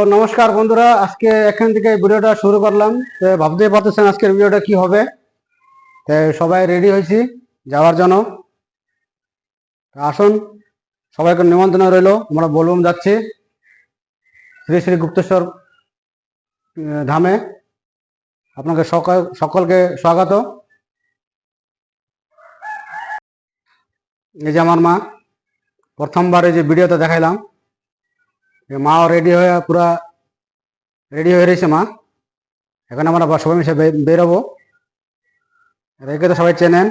নমস্কার বন্ধুরা, আজকে এখান থেকে ভিডিওটা শুরু করলাম। তো ভাবতেই পারতেছেন আজকের ভিডিওটা কি হবে। তো সবাই রেডি হয়েছি যাওয়ার জন্য। আসুন, সবাইকে নিমন্ত্রণ রইলো। আমরা বলবম যাচ্ছি শ্রী শ্রী গুপ্তেশ্বর ধামে। আপনাকে সকলকে স্বাগত। এই যে আমার মা, প্রথমবার এই যে ভিডিওতে দেখাইলাম, মাও রেডি হয়ে পুরা রেডি হয়ে রয়েছে মা। এখন আমরা সবাই মিশে বেরোবো। রেখে তো সবাই চেনেন,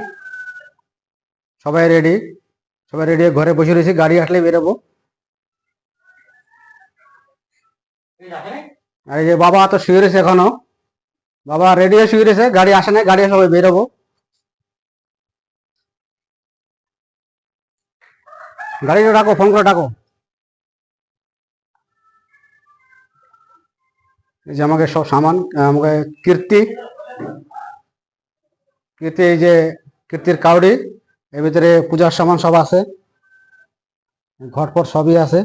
সবাই রেডি হয়ে ঘরে বসে রয়েছি, গাড়ি আসলে বেরোবো। আর এই যে বাবা তো শুয়ে রয়েছে এখনো, বাবা রেডি হয়ে শুয়ে রয়েছে, গাড়ি আসে না, গাড়ি সবাই বেরোবো। গাড়িটা ডাকো, ফোন করে ডাকো। এই যে আমাকে সব সামান, আমাকে কীর্তি, এই যে কীর্তির কাউরি, এর ভিতরে পূজার সামান সব আছে, ঘটপট সবই আছে।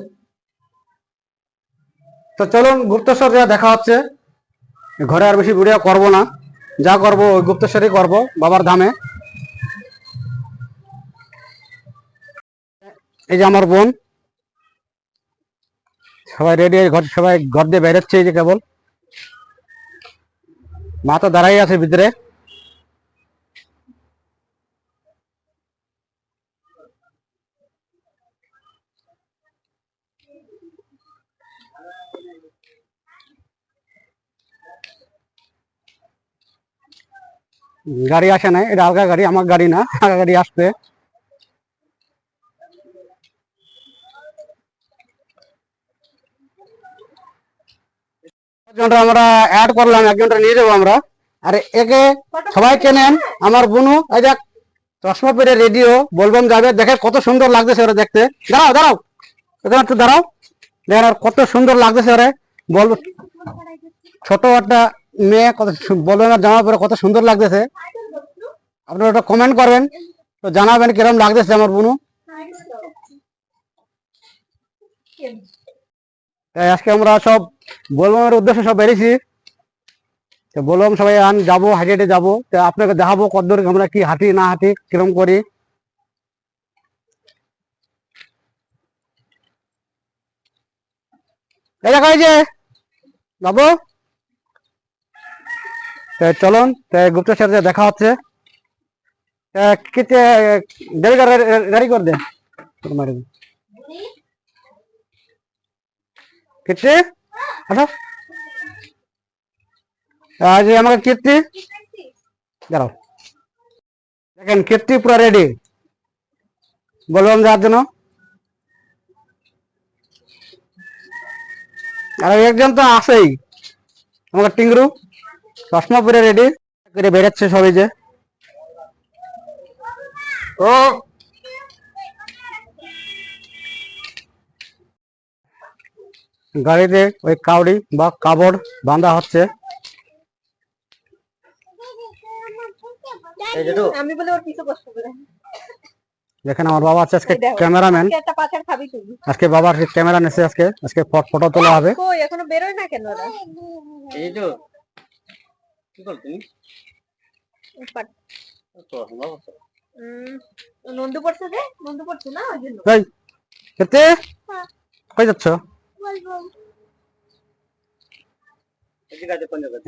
তো চলুন, গুপ্তেশ্বর যা দেখা হচ্ছে। ঘরে আর বেশি ভিডিও করবো না, যা করব ওই গুপ্তেশ্বরই করব, বাবার ধামে। এই যে আমার বোন, সবাই রেডি ঘর, সবাই ঘর দিয়ে বেরোচ্ছে। এই যে কেবল মা তো দাঁড়াই আছে ভিতরে। গাড়ি আসে নাই, এটা আলগা গাড়ি, আমার গাড়ি না, আলগা গাড়ি আসবে। একজনটা আমরা অ্যাড করলাম, একজনটা নিয়ে যাবো আমরা। আর একে সবাই চেনেন, আমার বোনু। এই দেখ, চশমা পরে রেডিও, বলবাম যাবে। দেখে কত সুন্দর লাগতেছে ওরা দেখতে। দাঁড়াও দাঁড়াও, এখানে একটু দাঁড়াও। দেখেন আর কত সুন্দর লাগতেছে ওরে। বলবো, ছোট একটা মেয়ে, কত বলবেন জামা পরে কত সুন্দর লাগতেছে। আপনারা ওটা কমেন্ট করবেন, তো জানাবেন কিরকম লাগতেছে আমার বোনু। তাই আজকে আমরা সব বলবামের উদ্দেশ্যে সব বেরিয়েছি। তো বললাম সবাই যাবো, হাঁটে হেঁটে যাবো। তো আপনাকে দেখাবো কতদূর আমরা কি হাঁটি না হাঁটি, কিরকম করি। এই দেখা যে যাবো। চলুন, গুপ্তেশ্বর সাথে দেখা হচ্ছে। দেরি গাড়ি করে দে কীর্তি, আচ্ছা। আজ আমাকে কীর্তি, দাঁড়াও। দেখেন কীর্তি পুরো রেডি বললাম যাওয়ার জন্য। আর একজন তো আসেই, আমাকে টিংরু, চশমা পরে রেডি করে বেরোচ্ছে সবাই। যে ও গাড়িতে ওই কাউড়ি বা কাবড় বাঁধা হচ্ছে। দেখেন আমার বাবা আছে আজকে ক্যামেরাম্যান, আজকে বাবার ক্যামেরা নেছে, আজকে ফটো তোলা হবে। এখনো বেরোয় না কেন? এই তো কি করছ তুমি? নন্দু পড়ছে যে, নন্দু পড়ছে না ওই জন্য। এই কেতে কই যাচ্ছ?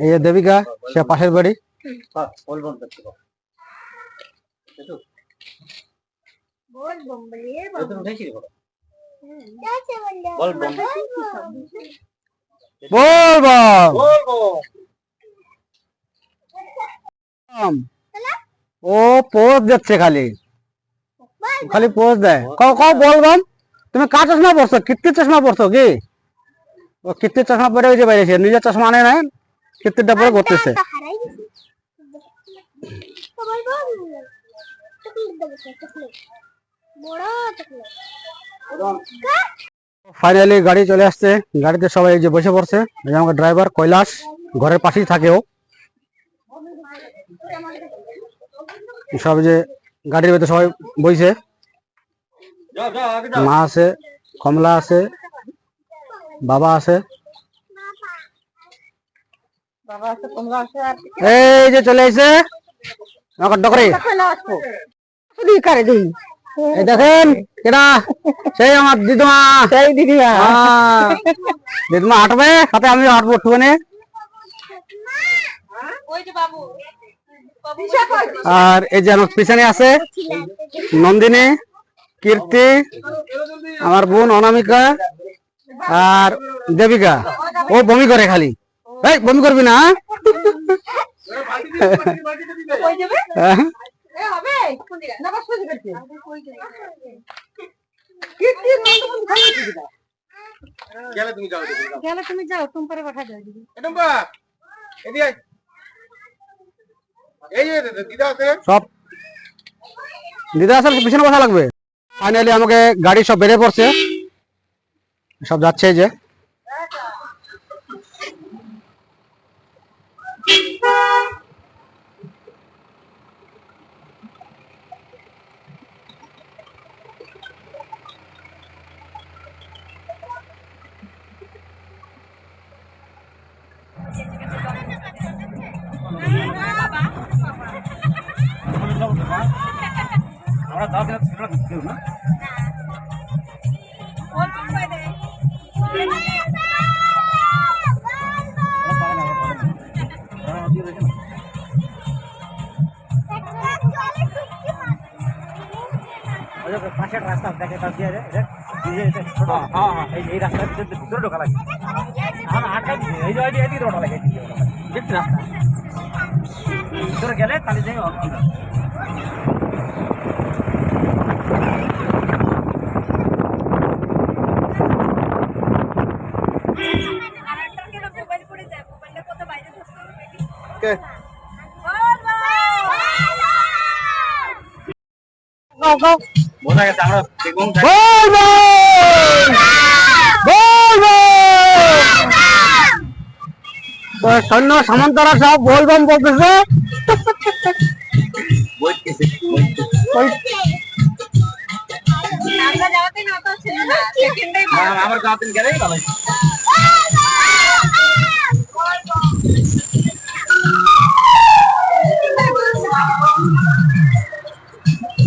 এই দেবিকা, সে পাশের বাড়ি। ও পোজ দিচ্ছে, খালি খালি পোজ দেয়। বলবাম তুমি কার চশমা পড়ছো? কীর্তির চশমা পড়ছো কি? ও কীর্তির চশমা পরে ওই যে বাইরেছে, নিজের চশমা আনে নাই, কীর্তিরটা পরে করতেছে। ফাইনালি গাড়ি চলে আসছে, গাড়িতে সবাই যে বসে পড়ছে। আমাকে ড্রাইভার কৈলাস ঘরের পাশেই থাকে, ও সব যে গাড়ির ভেতরে সবাই বইছে। মা আছে, কমলা আছে, বাবা আছে, বাবা আছে তোমরা আসো আর এই যে চলে এসে ডকরে না আসবো শুধু করে দিই এই দেখেন কেডা সেই আমার দিদিমা সেই দিদিমা দিদিমা হাঁটবে সাথে আমি হাঁটবো একটুখানি ওই যে বাবু আর এই যে আমার পিছনে আছে নন্দিনী, কীর্তি, আমার বোন অনামিকা আর দেবিকা। ও বমি করে খালি, এই বমি করবি না হ্যাঁ? তুমি যাও তুমি পরে পাঠা যাও দিদি সব দিদা আসলে পিছনে বসা লাগবে। ফাইনালি আমাকে গাড়ি সব বেড়ে পড়ছে, সব যাচ্ছে এই যে পাশের রাস্তা দেখে তার দিয়ে ছোট এই রাস্তার ভিতরে ঢোকা লাগে আটকাই দিচ্ছে এই যে এদিকে রোড লাগে দেখছি রাস্তা ভিতরে গেলে তাহলে যাই বোঝা গেছে আমরা দেখুন সৈন্য সামন্তরা সব বলবাম বলতেছে আমার গাঁতে গেলেই ভালো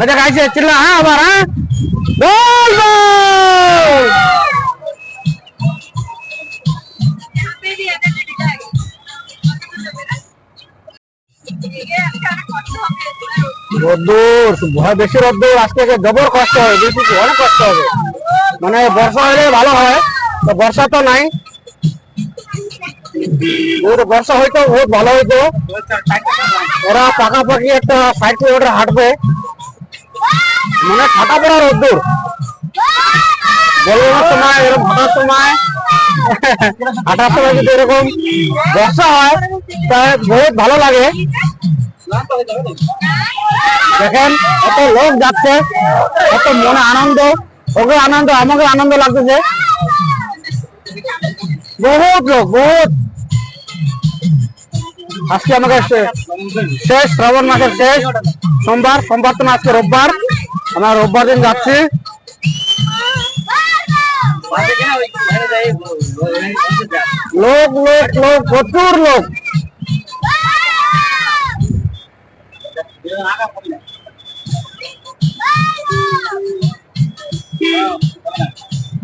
এটা গাইছে চিল্লা হ্যাঁ আবার হ্যাঁ বলবো রোদ্দুর ভয় বেশি রোদ্দুর আজকে জবর কষ্ট হবে, বেশি অনেক কষ্ট হবে। মানে বর্ষা হলে ভালো হয়, তো বর্ষা তো নাই। বর্ষা হইতো বহুত ভালো হইতো, ওরা পাকাপাকি একটা 60 কিলোমিটার হাঁটবে, মানে ফাটা পড়া রোদ্দুর বলার সময় এরকম হাঁটার সময় হাঁটার সময় যদি এরকম বর্ষা হয় তাহলে বহুত ভালো লাগে। দেখেন কত লোক যাচ্ছে, কত মনে আনন্দ, ওকে আনন্দ আমাকে আনন্দ লাগতেছে, বহুত লোক বহুত। আজকে আমাকে শেষ শ্রাবণ মাসের শেষ সোমবার, সোমবার তো না আজকে রোববার, আমরা রোববার দিন যাচ্ছি। লোক লোক লোক প্রচুর লোক,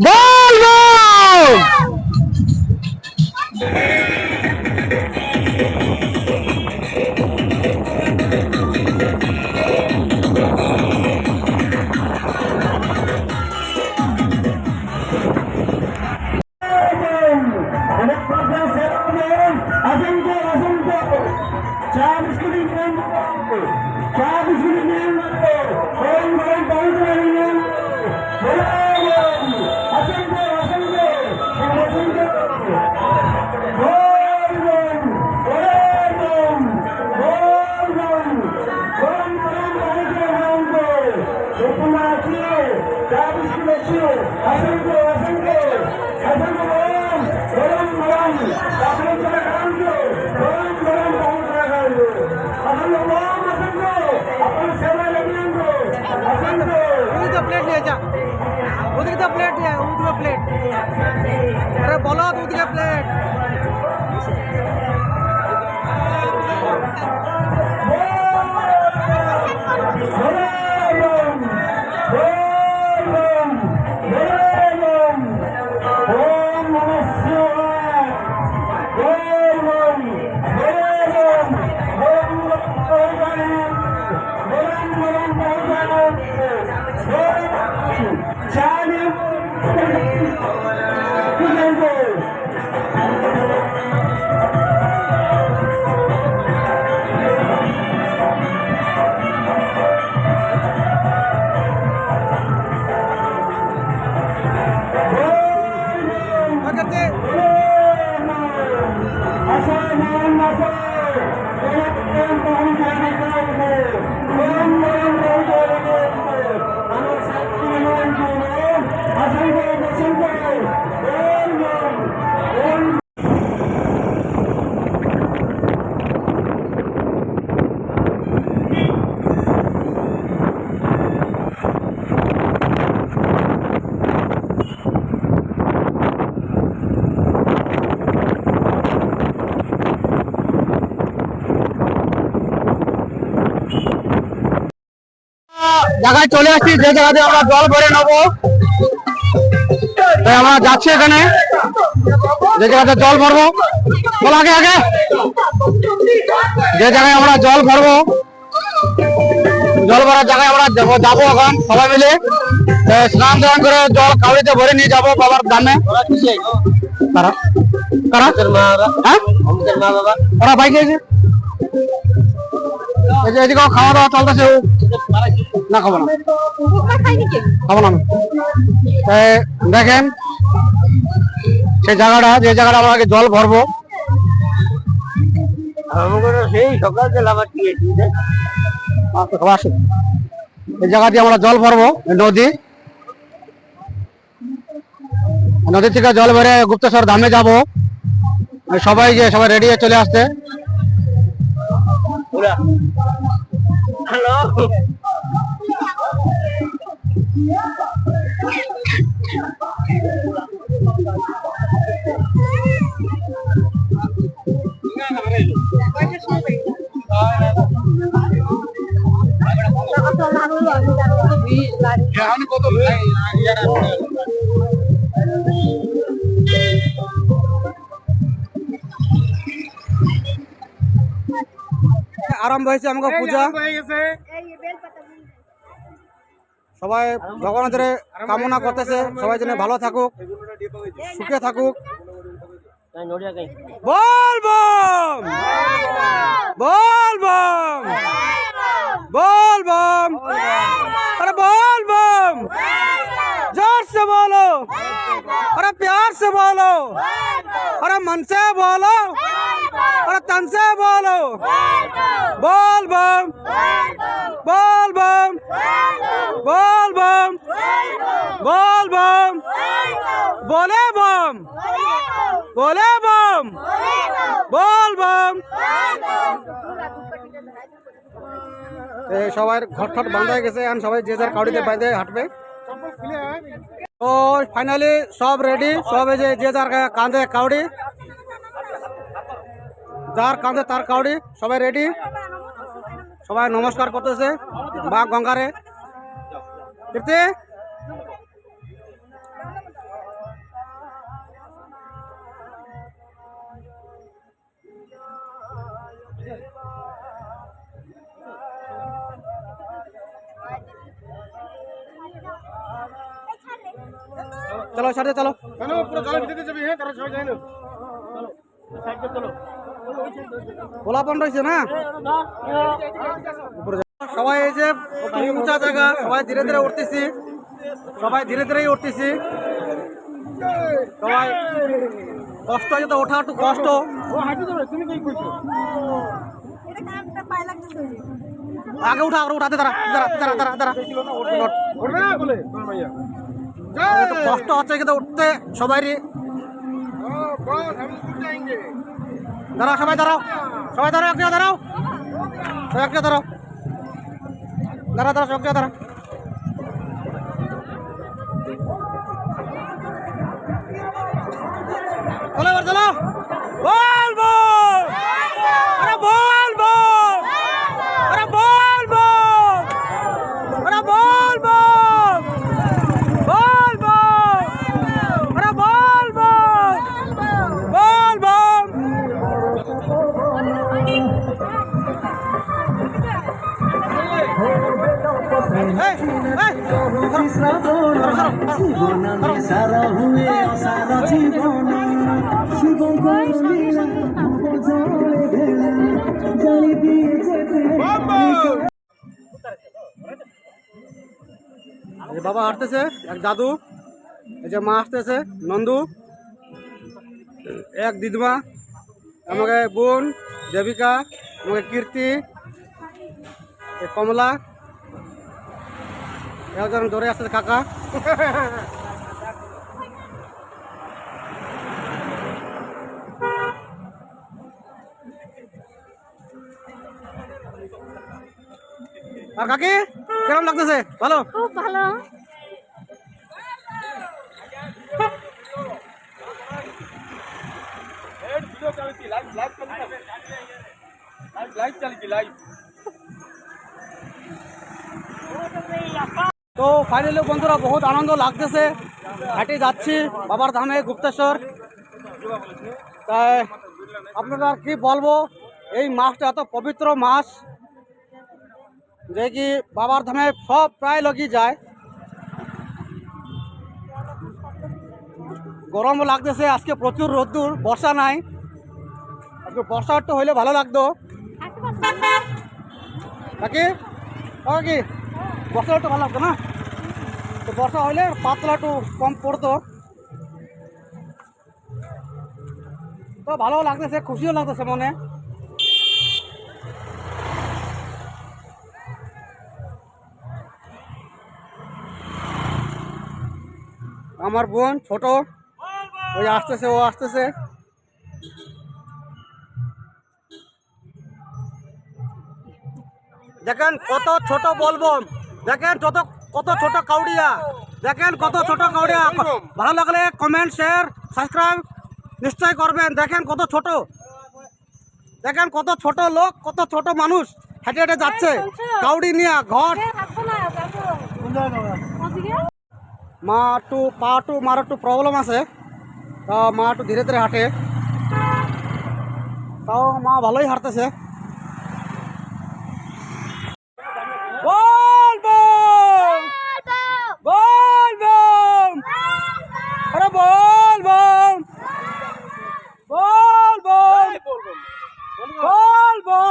বলবো प्लेट ले जा उधर का प्लेट है उधर का प्लेट अरे बोलो तो उधर का प्लेट জায়গায় চলে আসছি, যে জায়গাতে আমরা জল ভরে নেবো। তাই আমরা যাচ্ছি এখানে, যে জায়গাতে জল ভরবো। চল আগে আগে, যে জায়গায় আমরা জল ভরবো, জল ভরার জায়গায় আমরা যাবো এখন সবাই মিলে। স্নান দান করে জল কাউরিতে ভরে নিয়ে যাবো বাবার দামে। কারা কারা হ্যাঁ ওরা বাইকে এসে এই যে এদিকে খাওয়া দাওয়া চলতেছে। না খাবো না, খাবো না আমি। দেখেন সেই জায়গাটা, যে জায়গাটা আমরা আগে জল ভরবো। সেই সকাল থেকে আমার আসুন, এই জায়গা দিয়ে আমরা জল ভরবো। নদী থেকে জল ভরে গুপ্তেশ্বর ধামে যাবো। সবাই রেডি হয়ে চলে আসছে। হ্যালো আরম্ভ হয়েছে আমাকে পূজা। সবাই ভগবানের কামনা করতেছে, সবাই যেন ভালো থাকুক, সুখে থাকুক। বল বম বল বম বল বম, अरे बोल बम, जोर से बोलो, अरे प्यार से बोलो, अरे मन से बोलो, अरे तन से बोलो। बोल बम बोल बम बोल बम बोल बम, बोले बम बोले बम बोल बम। সবাই ঘট ঠট বাঁধা গেছে, এখন সবাই যে যার কাউড়িতে বাঁধে হাঁটবে। তো ফাইনালি সব রেডি, সব এই যে যার কাঁধে কাউড়ি, যার কাঁধে তার কাউড়ি, সবাই রেডি। সবাই নমস্কার করতেছে বাঘ গঙ্গারে। কীর্তি চলো সাথে চলো, গোলাপন রয়েছে না সবাই। এই যে উঁচা জায়গা, সবাই ধীরে ধীরে উঠতেছি, সবাই ধীরে ধীরেই উঠতেছি। সবাই কষ্ট হয়েছে তো, ওঠা একটু কষ্ট। আগে উঠা, আগে উঠাতে দাঁড়া দাঁড়া দাঁড়া দাঁড়া দাঁড়া, কষ্ট হচ্ছে কিন্তু উঠতে সবারই। দাঁড়াও সবাই, দাঁড়াও সবাই, দাঁড়াও একটু দাঁড়াও, সবাই একটু দাঁড়াও, দাঁড়া দাঁড়া সব দাঁড়া। চলো এবার চলো, বল বল, আরে বল বল, আরে বল বল, আরে বল বল, বল বল, আরে বল বল, বল বল। সারা হুয়ে সারা জীবন শুভ বাবা হাঁটতেছে, এক দাদু, এই যে মা আসতেছে নন্দু, এক দিদিমা, আমাকে বোন দেবিকা, আমাকে কীর্তি, কমলা, একজন দৌড়ে আসতেছে কাকা। আর কাকি কেমন লাগতেছে? ভালো, খুব ভালো। তো ফাইনালি বন্ধুরা বহুত আনন্দ লাগতেছে, হাঁটে যাচ্ছি বাবার ধামে গুপ্তেশ্বর। তাই আপনারা আর কি বলবো, এই মাসটা এত পবিত্র মাস যে কি বাবার ধামে সব প্রায় লোকই যায়। গরমও লাগতেছে, আজকে প্রচুর রোদ্দুর, বর্ষা নাই। আজকে বর্ষা একটু হইলে ভালো লাগতো নাকি কি, বর্ষা একটু ভালো লাগতো না? তো বর্ষা হইলে পাতলা একটু কম পড়তো, তো ভালো লাগতেছে, খুশিও লাগতেছে মনে। আমার বোন ছোট ওই আসতেছে, ও আসতেছে। দেখেন কত ছোট বলবম, দেখেন কত ছোট কাউডিয়া, দেখেন কত ছোট কাউডিয়া। ভালো লাগলে কমেন্ট, শেয়ার, সাবস্ক্রাইব নিশ্চয় করবেন। দেখেন কত ছোট, দেখেন কত ছোট লোক, কত ছোট মানুষ হেঁটে হেঁটে যাচ্ছে কাউডি নিয়ে ঘট। মা একটু মার একটু প্রবলেম আছে, তা মা একটু ধীরে ধীরে হাঁটে, তাও মা ভালোই হাঁটতেছে। বলবম বলবম, আরে বলবম বলবম বলবম।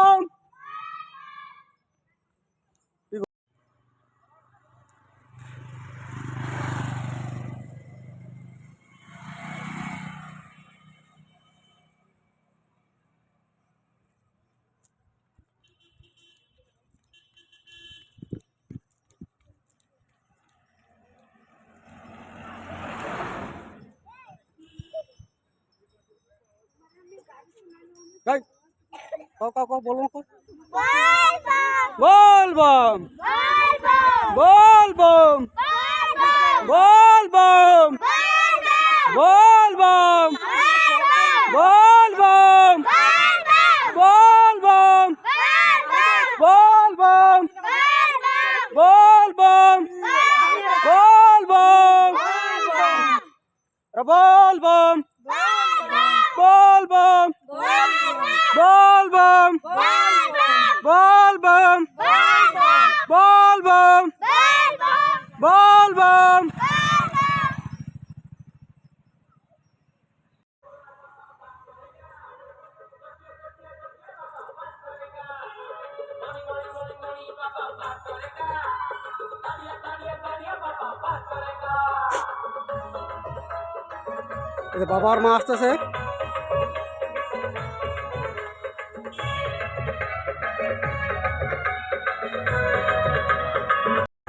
বলবম বলবম বলবম বলবম বলবম বলবম বলবম বলবম বলবম বলবম বলবম বলবম বলবম বলবম বলবম বলবম। বাবার মা আসতেছে,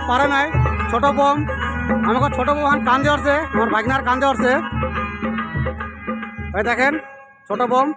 পারে নাই ছোট বোম, আমাকে ছোট বোম কান্দে উঠছে, আমার ভাগনার কান্দে উঠছে। ওই দেখেন ছোট বোম।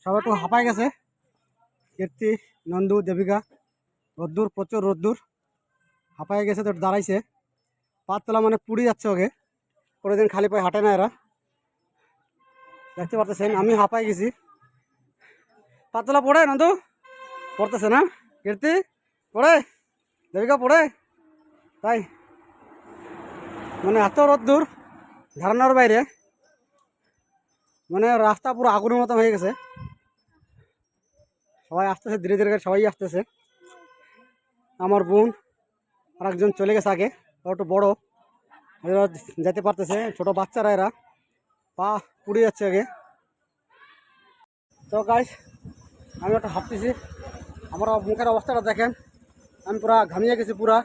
সবাই একটু হাঁপায় গেছে, কীর্তি, নন্দু, দেবিকা, রোদ্দুর, প্রচুর রোদ্দুর, হাঁপায় গেছে তো দাঁড়াইছে। পাততলা মানে পুড়ে যাচ্ছে, ওকে কোনোদিন খালি পায়ে হাঁটে না এরা, দেখতে পারতেছেন। আমি হাঁপায় গেছি, পাততলা পড়ে নন্দু পড়তেছে না, কীর্তি পড়ে, দেবিকা পড়ে, তাই মানে এত রোদ্দুর ধারণার বাইরে, মানে রাস্তা পুরো আগুনের মতো হয়ে গেছে। সবাই আসতেছে ধীরে ধীরে, সবাই আসতেছে। আমার বোন আর একজন চলে গেছে আগে, একটু বড়, এরা যেতে পারতেছে, ছোট বাচ্চারা এরা পা পুড়ে যাচ্ছে আগে। তো গাইস আমি একটু হাঁটতেছি, আমার মুখের অবস্থাটা দেখেন, আমি পুরা ঘামিয়ে গেছি পুরা,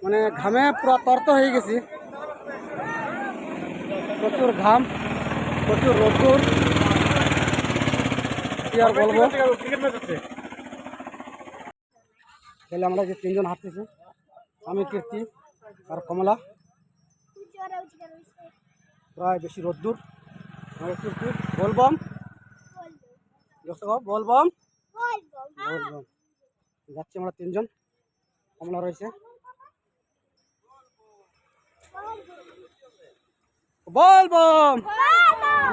মানে ঘামে পুরো তরত হয়ে গেছি, প্রচুর ঘাম, প্রচুর রোদ্দুর, কি আর বলবো। তাহলে আমরা যে তিনজন হাঁটতেছি, আমি, কীর্তি আর কমলা, প্রায় বেশি রোদ্দুর। কীর্তি বলবম, বলবম বলবম যাচ্ছি আমরা তিনজন, কমলা রয়েছে। বলবম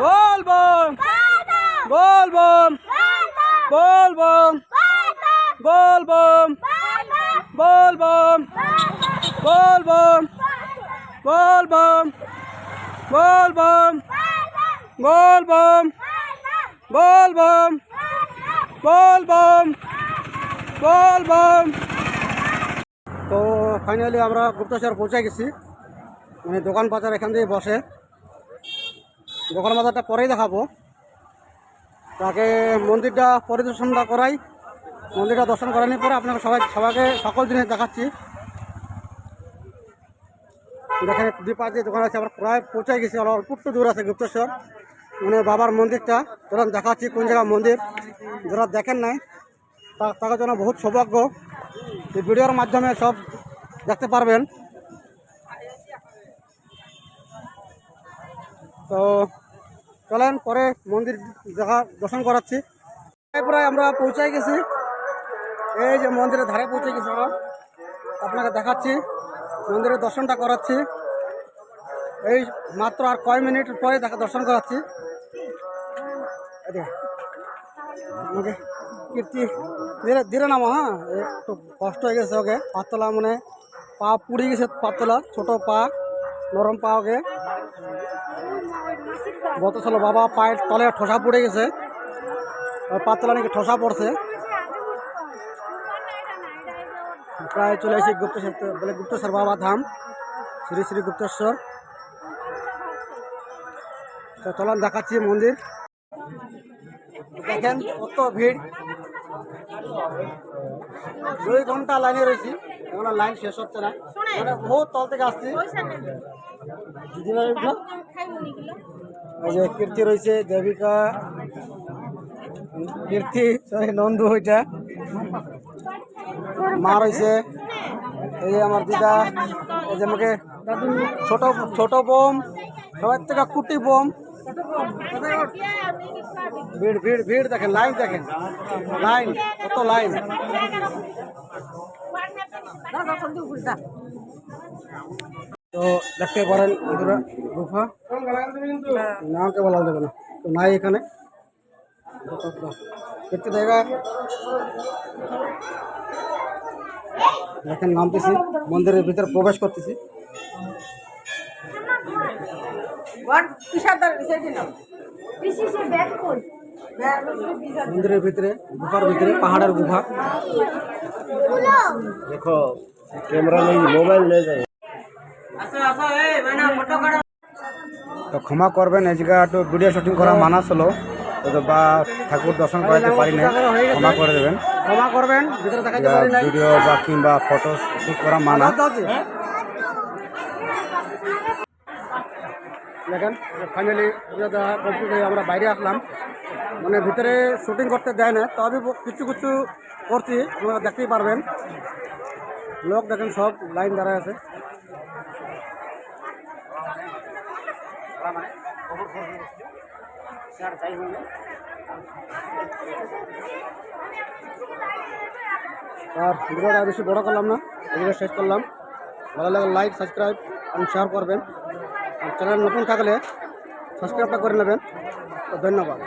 বলবম বলবম বলবম বলবম বলবম বলবম বলবম বলবম বলবম বলবম বলবম বলবম। তো ফাইনালি আমরা গুপ্তেশ্বর পৌঁছে গেছি। মানে দোকান বাজার এখান দিয়ে বসে, দোকান বাজারটা পরেই দেখাবো, তাকে মন্দিরটা পরিদর্শনটা করাই। মন্দিরটা দর্শন করানোর পরে আপনাকে সবাইকে সকল জিনিস দেখাচ্ছি। দেখেন দুই পাঁচ দোকান আছে, আমরা প্রায় পৌঁছে গেছি, অল্প একটু দূর আছে গুপ্তেশ্বর মানে বাবার মন্দিরটা। যারা দেখাচ্ছি কোন জায়গায় মন্দির, যারা দেখেন নাই তাদের জন্য বহুত সৌভাগ্য, এই ভিডিওর মাধ্যমে সব দেখতে পারবেন। তো চলেন পরে মন্দির দর্শন করাচ্ছি। প্রায় আমরা পৌঁছে গেছি, এই যে মন্দিরের ধারে পৌঁছে গেছি আমরা, আপনাকে দেখাচ্ছি, মন্দিরের দর্শনটা করাচ্ছি। এই মাত্র আর কয় মিনিট পরে দর্শন করাচ্ছি। আমাকে কীর্তি ধীরে ধীরে নামো, হ্যাঁ একটু কষ্ট হয়ে গেছে ওকে, পাতলা মানে পা পুড়ে গেছে, পাতলা ছোট পা, নরম পা ওকে গত ছিল বাবা পায়ের তলে ঠোসা পড়ে গেছে, পাতলা নাকি ঠোসা পড়ছে। প্রায় চলে এসেছি গুপ্তেশ্বর, বলে গুপ্তেশ্বর বাবা ধাম, শ্রী শ্রী গুপ্তেশ্বর। তো চলুন দেখাচ্ছি মন্দির। দেখেন কত ভিড়, 2 ঘন্টা লাইনে রয়েছি, এখন লাইন শেষ হচ্ছে না, মানে বহুত তল থেকে আসছি। এই যে কীর্তি রয়েছে, দেবিকা, কীর্তি সরি নন্দু, ওইটা মা রয়েছে, এই যে আমার দিদা, এই যে আমাকে ছোট ছোট বোম, সবার থেকে কুটি বোম। ভিড় ভিড় ভিড় দেখেন, লাইন দেখেন, লাইন কত লাইন। তো দেখতে পারেন গুফা, নামকে বলা যাবে না, তো নাই এখানে দেখতে জায়গা। দেখেন নামতেছি, মন্দিরের ভিতরে প্রবেশ করতেছি। মন্দিরের ভিতরে, গুফার ভিতরে, পাহাড়ের গুফা। দেখো ক্যামেরা নেই, মোবাইল নিয়ে যায়। তো ক্ষমা করবেন, এই জায়গা একটু ভিডিও শুটিং করা মানা ছিল, বা ঠাকুর দর্শন করাতে পারি না, ক্ষমা করে দেবেন, ক্ষমা করবেন। ভিডিও বা কিংবা ফটো শুট করা মানা। দেখেন ফাইনালি কমপ্লিট হয়ে আমরা বাইরে আসলাম, মানে ভিতরে শুটিং করতে দেয় না, তবে কিছু কিছু করছি, আপনারা দেখতেই পারবেন। লোক দেখেন সব লাইন দাঁড়ায় আছে। আর ভিডিওটা বেশি বড় করলাম না, ভিডিও শেষ করলাম। ভালো লাগলে লাইক, সাবস্ক্রাইব এবং শেয়ার করবেন। আর চ্যানেল নতুন থাকলে সাবস্ক্রাইবটা করে নেবেন। তো ধন্যবাদ।